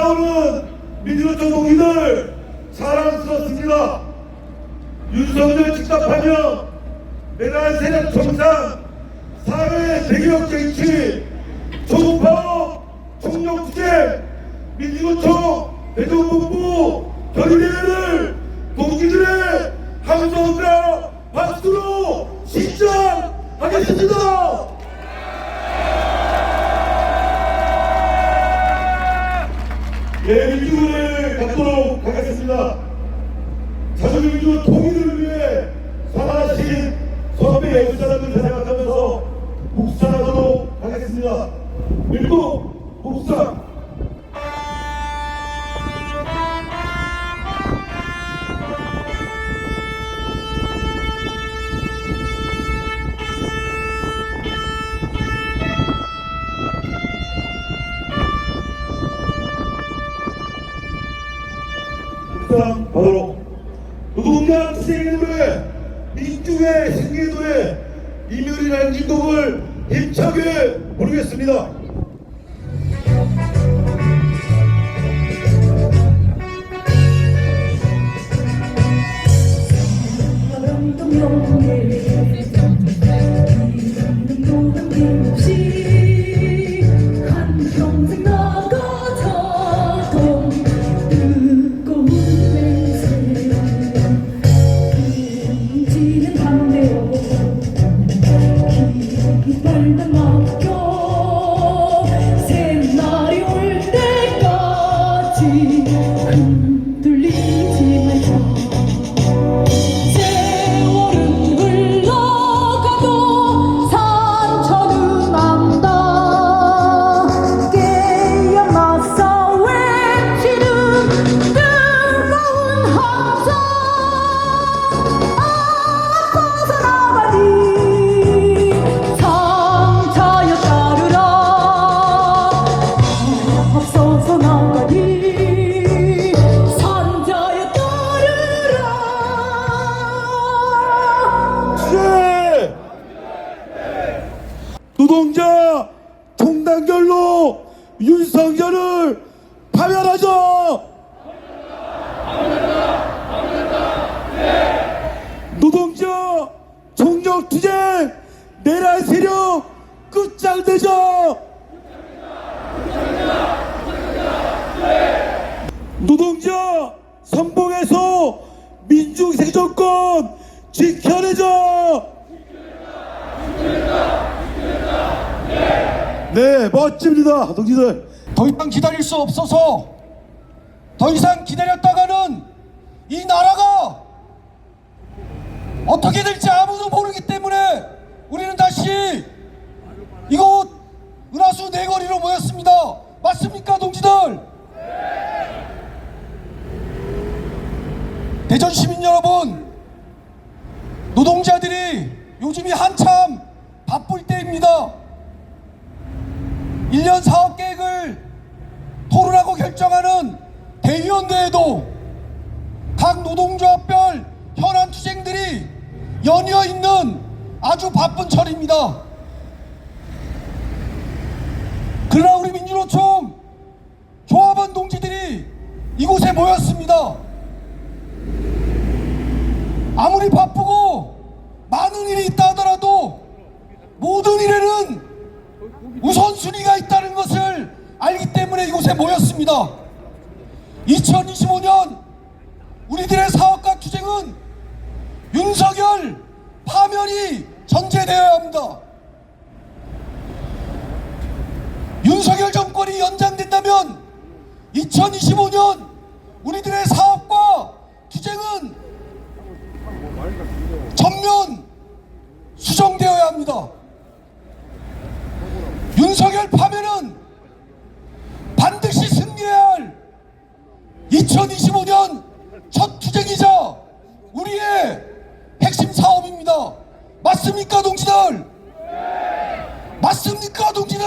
싸우는 민주노총 동지들 사랑스럽습니다. 윤석열 직답하며 내란 세력 정상, 사회 대기업 정치, 초파업, 총력투쟁, 민주노총 대전본부 결의대회를 동지들의 함성과 박수로 시작하겠습니다. 예, 민주를 갖도록 하겠습니다. 자주민주 통일을 위해 살아가신 선배 역사를 생각하면서 묵상하도록 하겠습니다. 일곱 묵상. 바로 노동자 투쟁의 노래 민주의 생계도에 이멸이라는 진곡을 힘차게 부르겠습니다. 노동자 총단결로 윤석열을 파면하자! 노동자 총력투쟁 내란 세력 끝장내자! 노동자 선봉에서 민중생존권 지켜내자! 네, 멋집니다, 동지들. 더 이상 기다릴 수 없어서 더 이상 기다렸다가는 이 나라가 어떻게 될지 아무도 모르기 때문에 우리는 다시 이곳 은하수 내거리로 모였습니다. 맞습니까, 동지들? 대전 시민 여러분, 노동자들이 요즘이 한참 바쁠 때입니다. 1년 사업 계획을 토론하고 결정하는 대의원대회도 각 노동조합별 현안 투쟁들이 연이어 있는 아주 바쁜 철입니다. 그러나 우리 민주노총 조합원 동지들이 이곳에 모였습니다. 아무리 바쁘고 많은 일이 있다 하더라도 모든 일에는 우선순위가 있다는 것을 알기 때문에 이곳에 모였습니다. 2025년 우리들의 사업과 투쟁은 윤석열 파면이 전제되어야 합니다. 윤석열 정권이 연장된다면 2025년 우리들의 사업과 투쟁은 전면 수정되어야 합니다. 윤석열 파면은 반드시 승리해야 할 2025년 첫 투쟁이자 우리의 핵심 사업입니다. 맞습니까, 동지들? 맞습니까, 동지들?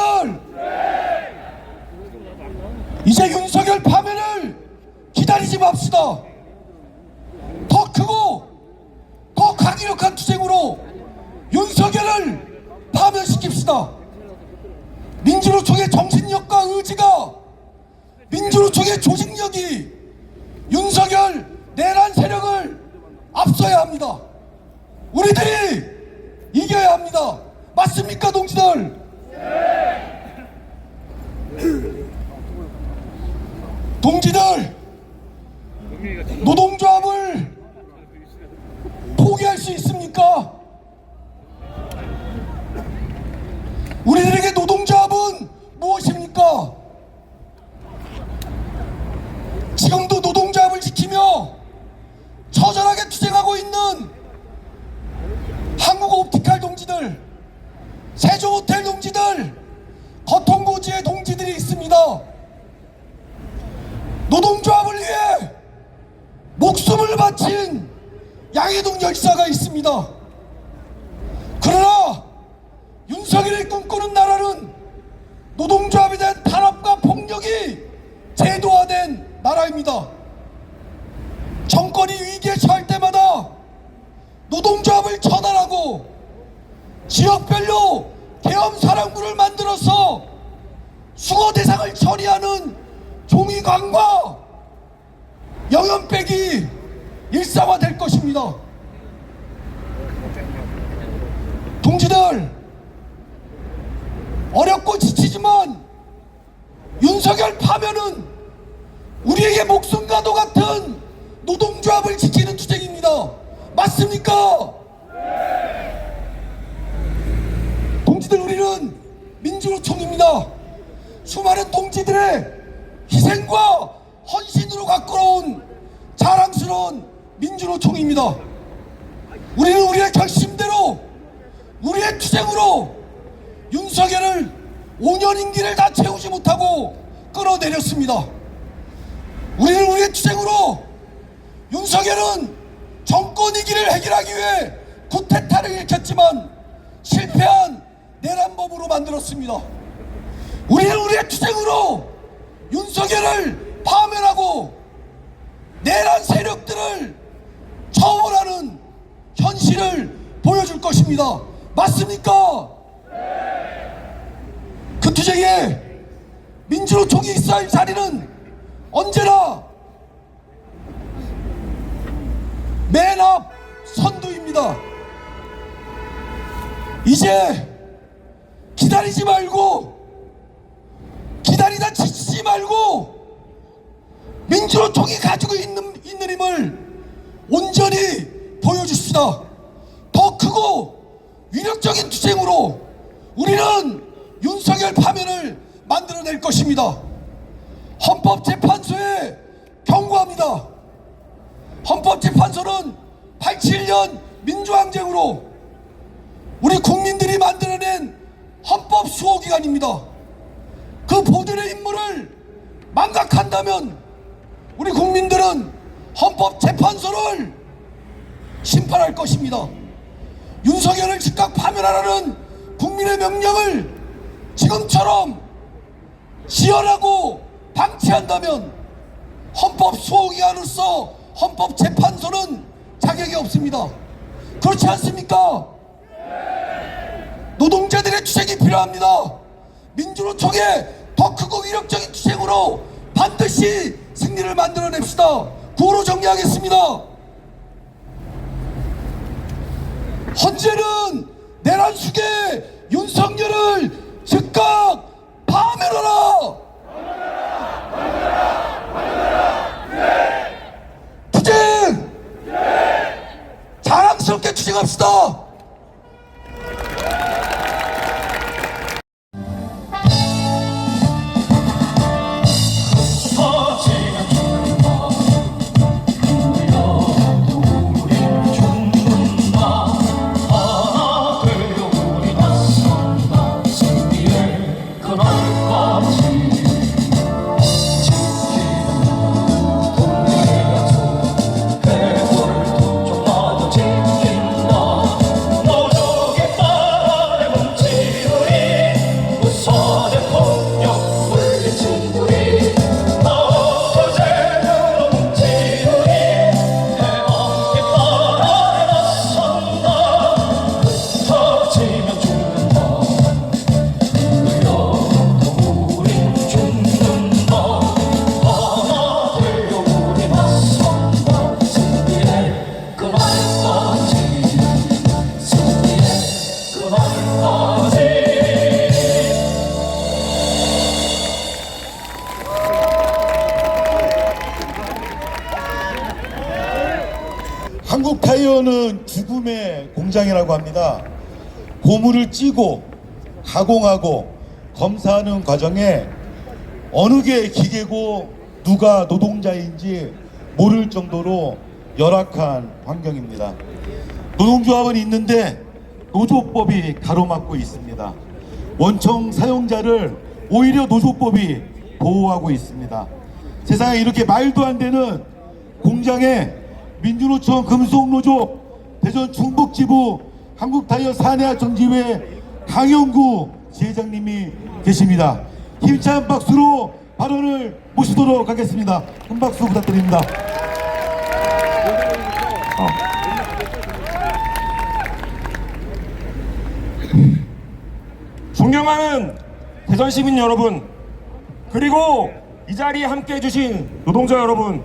이제 윤석열 파면을 기다리지 맙시다. 더 크고 더 강력한 투쟁으로 윤석열을 파면시킵시다. 민주노총의 정신력과 의지가 민주노총의 조직력이 윤석열 내란 세력을 앞서야 합니다. 우리들이 이겨야 합니다. 맞습니까, 동지들? 동지들, 노동조합을 포기할 수 있습니까? 우리들에게 노동조합은 무엇입니까? 지금도 노동조합을 지키며 처절하게 투쟁하고 있는 한국옵티칼 동지들, 세종호텔 동지들, 거통고지의 동지들이 있습니다. 노동조합을 위해 목숨을 바친 양해동 열사가 있습니다. 그러나 윤석열이 꿈꾸는 나라는 노동조합에 대한 탄압과 폭력이 제도화된 나라입니다. 정권이 위기에 처할 때마다 노동조합을 처단하고 지역별로 계엄사령부를 만들어서 수거 대상을 처리하는 종이관과 영연백이 일상화될 것입니다. 동지들, 어렵고 지치지만 윤석열 파면은 우리에게 목숨과도 같은 노동조합을 지키는 투쟁입니다. 맞습니까? 동지들, 우리는 민주노총입니다. 수많은 동지들의 희생과 헌신으로 가꾸어온 자랑스러운 민주노총입니다. 우리는 우리의 결심대로, 우리의 투쟁으로 윤석열을 5년 임기를 다 채우지 못하고 끌어내렸습니다. 우리는 우리의 투쟁으로 윤석열은 정권 위기를 해결하기 위해 쿠데타를 일으켰지만 실패한 내란범으로 만들었습니다. 우리는 우리의 투쟁으로 윤석열을 파면하고 내란 세력들을 처벌하는 현실을 보여줄 것입니다. 맞습니까? 그 투쟁에 민주노총이 있어야 할 자리는 언제나 맨 앞 선두입니다. 이제 기다리지 말고, 기다리다 지치지 말고 민주노총이 가지고 있는 힘을 온전히 보여줍시다. 더 크고 위력적인 투쟁으로 우리는 윤석열 파면을 만들어낼 것입니다. 헌법재판소에 경고합니다. 헌법재판소는 87년 민주항쟁으로 우리 국민들이 만들어낸 헌법 수호기관입니다. 그 보존의 임무를 망각한다면 우리 국민들은 헌법재판소를 심판할 것입니다. 윤석열을 즉각 파면하라는 국민의 명령을 지금처럼 지연하고 방치한다면 헌법 수호기관으로서 헌법재판소는 자격이 없습니다. 그렇지 않습니까? 노동자들의 투쟁이 필요합니다. 민주노총의 더 크고 위력적인 투쟁으로 반드시 승리를 만들어냅시다. 구호로 정리하겠습니다. 헌재는 내란 수계 윤석열을 즉각 파면하라. 투쟁! 자랑스럽게 투쟁합시다. 한국 타이어는 죽음의 공장이라고 합니다. 고무를 찌고 가공하고 검사하는 과정에 어느 게 기계고 누가 노동자인지 모를 정도로 열악한 환경입니다. 노동조합은 있는데 노조법이 가로막고 있습니다. 원청 사용자를 오히려 노조법이 보호하고 있습니다. 세상에 이렇게 말도 안 되는 공장에 민주노총 금속노조 대전 충북지부 한국타이어 사내하청지회 강영구 지회장님이 계십니다. 힘찬 박수로 발언을 모시도록 하겠습니다. 큰 박수 부탁드립니다. 존경하는 대전 시민 여러분, 그리고 이 자리에 함께 해주신 노동자 여러분,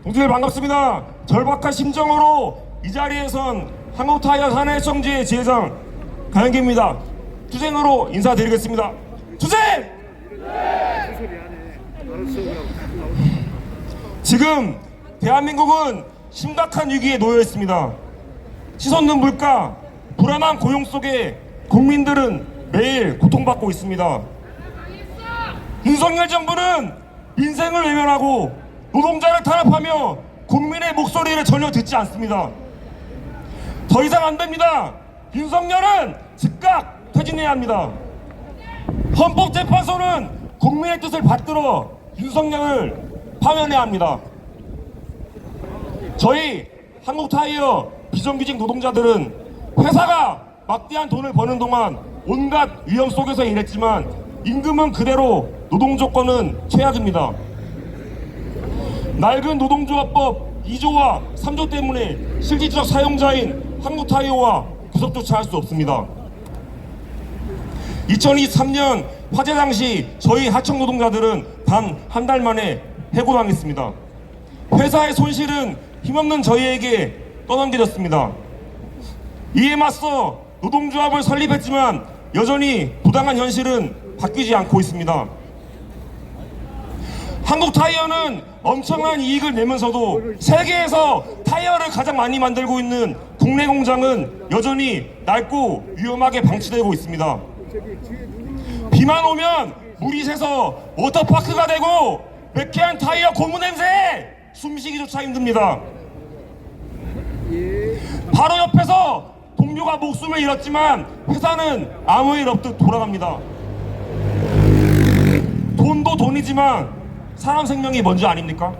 동지들 반갑습니다. 절박한 심정으로 이 자리에 선 한국타이어 사내청지회 지회장 강영기입니다. 투쟁으로 인사드리겠습니다. 투쟁! 지금 대한민국은 심각한 위기에 놓여 있습니다. 치솟는 물가, 불안한 고용 속에 국민들은 매일 고통받고 있습니다. 윤석열 정부는 민생을 외면하고 노동자를 탄압하며 국민의 목소리를 전혀 듣지 않습니다. 더 이상 안 됩니다. 윤석열은 즉각 퇴진해야 합니다. 헌법재판소는 국민의 뜻을 받들어 윤석열을 파면해야 합니다. 저희 한국타이어 비정규직 노동자들은 회사가 막대한 돈을 버는 동안 온갖 위험 속에서 일했지만 임금은 그대로, 노동 조건은 최악입니다. 낡은 노동조합법 2조와 3조 때문에 실질적 사용자인 한국타이어와 구속조차 할 수 없습니다. 2023년 화재 당시 저희 하청 노동자들은 단 한 달 만에 해고당했습니다. 회사의 손실은 힘없는 저희에게 떠넘겨졌습니다. 이에 맞서 노동조합을 설립했지만 여전히 부당한 현실은 바뀌지 않고 있습니다. 한국타이어는 엄청난 이익을 내면서도 세계에서 타이어를 가장 많이 만들고 있는 국내 공장은 여전히 낡고 위험하게 방치되고 있습니다. 비만 오면 물이 새서 워터파크가 되고 매캐한 타이어 고무 냄새에 숨쉬기조차 힘듭니다. 바로 옆에서 동료가 목숨을 잃었지만 회사는 아무 일 없듯 돌아갑니다. 돈도 돈이지만 사람 생명이 먼저 아닙니까?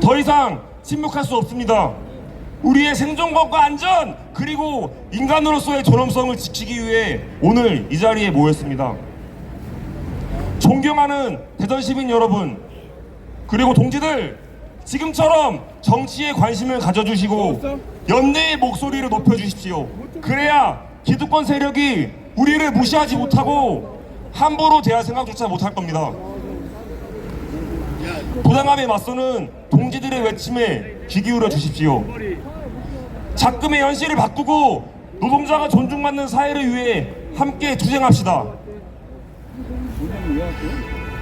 더 이상 침묵할 수 없습니다. 우리의 생존권과 안전, 그리고 인간으로서의 존엄성을 지키기 위해 오늘 이 자리에 모였습니다. 존경하는 대전 시민 여러분, 그리고 동지들, 지금처럼 정치에 관심을 가져주시고 연대의 목소리를 높여주십시오. 그래야 기득권 세력이 우리를 무시하지 못하고 함부로 대할 생각조차 못할 겁니다. 부당함에 맞서는 동지들의 외침에 귀 기울여 주십시오. 작금의 현실을 바꾸고 노동자가 존중받는 사회를 위해 함께 투쟁합시다.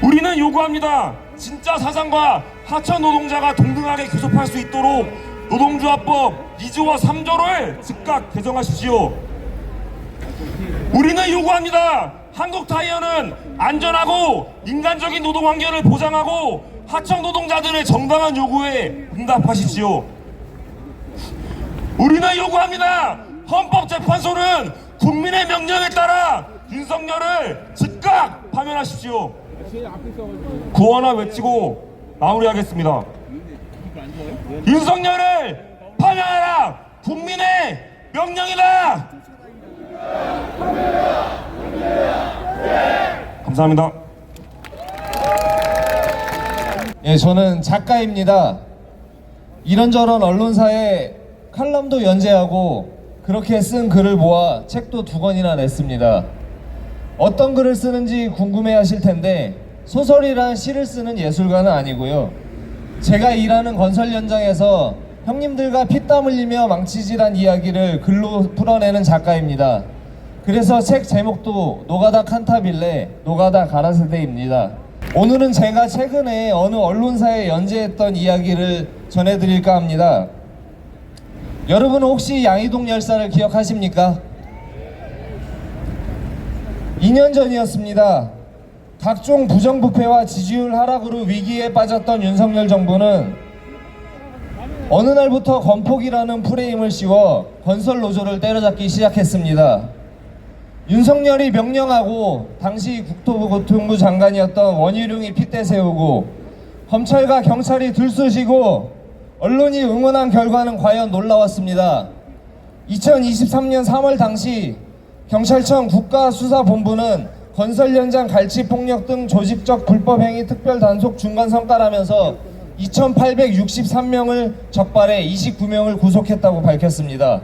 우리는 요구합니다. 진짜 사장과 하청 노동자가 동등하게 교섭할 수 있도록 노동조합법 2조와 3조를 즉각 개정하십시오. 우리는 요구합니다. 한국타이어는 안전하고 인간적인 노동 환경을 보장하고 하청 노동자들의 정당한 요구에 응답하십시오. 우리는 요구합니다. 헌법재판소는 국민의 명령에 따라 윤석열을 즉각 파면하십시오. 구호하나 외치고 마무리하겠습니다. 윤석열을 파면하라! 국민의 명령이다! 감사합니다. 예, 저는 작가입니다. 이런저런 언론사에 칼럼도 연재하고 그렇게 쓴 글을 모아 책도 2권이나 냈습니다. 어떤 글을 쓰는지 궁금해 하실 텐데 소설이란 시를 쓰는 예술가는 아니고요. 제가 일하는 건설 현장에서 형님들과 피땀 흘리며 망치질한 이야기를 글로 풀어내는 작가입니다. 그래서 책 제목도 노가다 칸타빌레, 노가다 가라세데입니다. 오늘은 제가 최근에 어느 언론사에 연재했던 이야기를 전해드릴까 합니다. 여러분 혹시 양이동 열사를 기억하십니까? 2년 전이었습니다. 각종 부정부패와 지지율 하락으로 위기에 빠졌던 윤석열 정부는 어느 날부터 건폭이라는 프레임을 씌워 건설 노조를 때려잡기 시작했습니다. 윤석열이 명령하고 당시 국토교통부 장관이었던 원희룡이 핏대 세우고 검찰과 경찰이 들쑤시고 언론이 응원한 결과는 과연 놀라웠습니다. 2023년 3월 당시 경찰청 국가수사본부는 건설 현장 갈치폭력 등 조직적 불법행위 특별단속 중간성과라면서 2,863명을 적발해 29명을 구속했다고 밝혔습니다.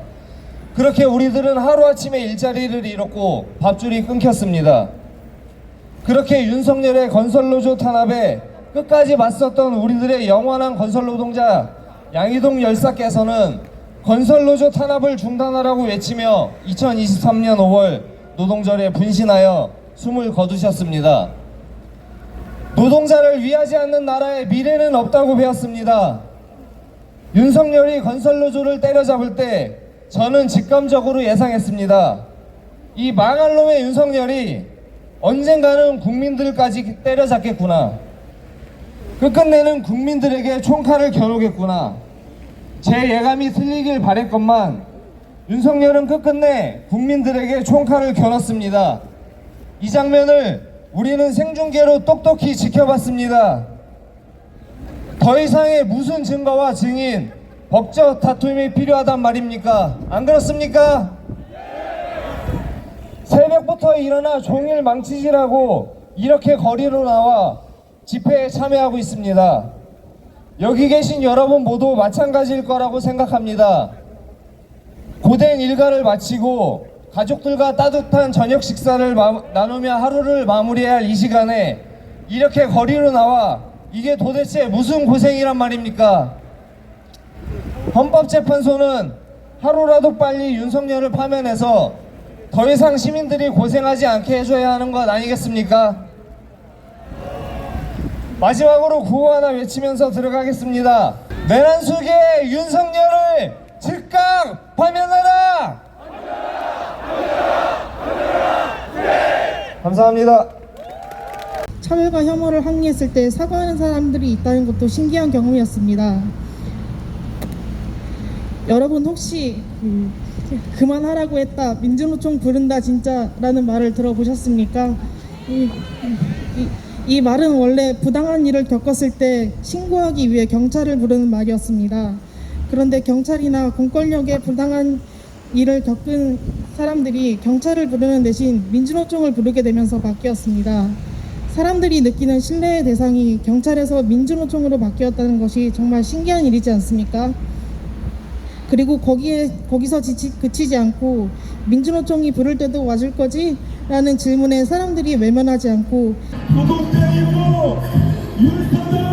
그렇게 우리들은 하루아침에 일자리를 잃었고 밥줄이 끊겼습니다. 그렇게 윤석열의 건설노조 탄압에 끝까지 맞섰던 우리들의 영원한 건설노동자 양이동 열사께서는 건설노조 탄압을 중단하라고 외치며 2023년 5월 노동절에 분신하여 숨을 거두셨습니다. 노동자를 위하지 않는 나라에 미래는 없다고 배웠습니다. 윤석열이 건설노조를 때려잡을 때 저는 직감적으로 예상했습니다. 이 망할 놈의 윤석열이 언젠가는 국민들까지 때려잡겠구나. 끝끝내는 국민들에게 총칼을 겨누겠구나. 제 예감이 틀리길 바랬건만 윤석열은 끝끝내 국민들에게 총칼을 겨눴습니다. 이 장면을 우리는 생중계로 똑똑히 지켜봤습니다. 더 이상의 무슨 증거와 증인, 법적 다툼이 필요하단 말입니까? 안 그렇습니까? 새벽부터 일어나 종일 망치질하고 이렇게 거리로 나와 집회에 참여하고 있습니다. 여기 계신 여러분 모두 마찬가지일 거라고 생각합니다. 고된 일과를 마치고 가족들과 따뜻한 저녁 식사를 나누며 하루를 마무리해야 할 이 시간에 이렇게 거리로 나와 이게 도대체 무슨 고생이란 말입니까? 헌법재판소는 하루라도 빨리 윤석열을 파면해서 더 이상 시민들이 고생하지 않게 해줘야 하는 것 아니겠습니까? 마지막으로 구호 하나 외치면서 들어가겠습니다. 내란 속에 윤석열을 즉각 파면하라! 감사합니다. 차별과 혐오를 항의했을 때 사과하는 사람들이 있다는 것도 신기한 경험이었습니다. 여러분 혹시 그만하라고 했다, 민주노총 부른다 진짜 라는 말을 들어보셨습니까? 이 말은 원래 부당한 일을 겪었을 때 신고하기 위해 경찰을 부르는 말이었습니다. 그런데 경찰이나 공권력의 부당한 일을 겪은 사람들이 경찰을 부르는 대신 민주노총을 부르게 되면서 바뀌었습니다. 사람들이 느끼는 신뢰의 대상이 경찰에서 민주노총으로 바뀌었다는 것이 정말 신기한 일이지 않습니까? 그리고 거기서 그치지 않고 민주노총이 부를 때도 와줄 거지? 라는 질문에 사람들이 외면하지 않고 노동자 이후로 윤석열